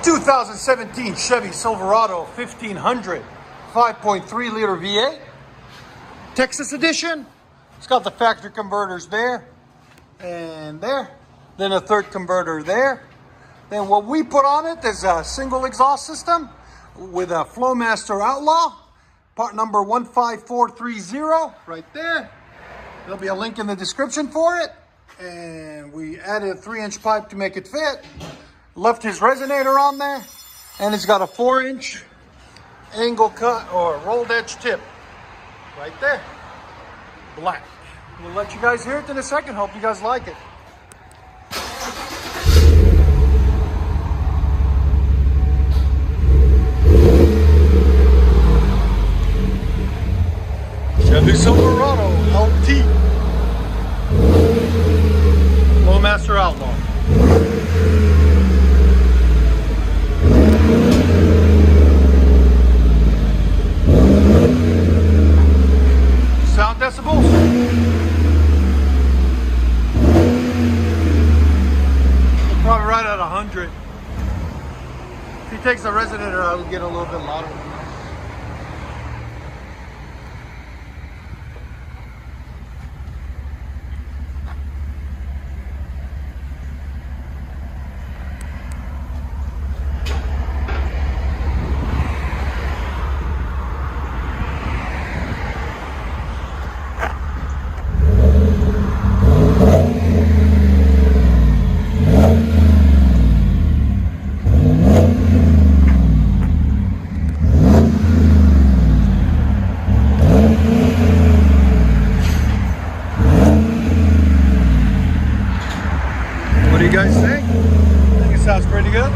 2017 Chevy Silverado 1500 5.3 liter V8 Texas edition. It's got the factory converters there and there, then a third converter there. Then what we put on it is a single exhaust system with a FLOWMASTer Outlaw, part number 15430 right there. There'll be a link in the description for it. And we added a 3-inch pipe to make it fit. Left his resonator on there, and it's got a 4-inch angle cut or rolled edge tip right there, black. We'll let you guys hear it in a second. Hope you guys like it. Chevy Silverado LT FLOWMASTer Outlaw. Sound decibels. We're probably right at 100. If he takes the resonator out, it'll get a little bit louder. What do you guys think? I think it sounds pretty good.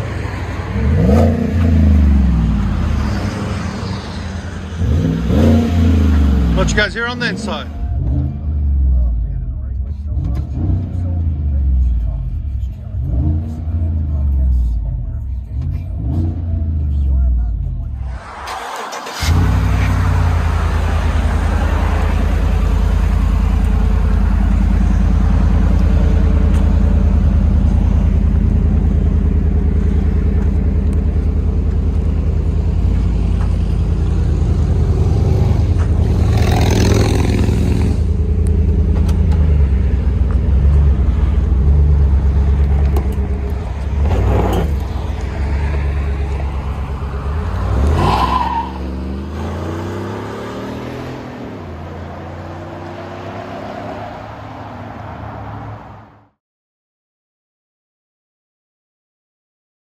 Let you guys hear on the inside.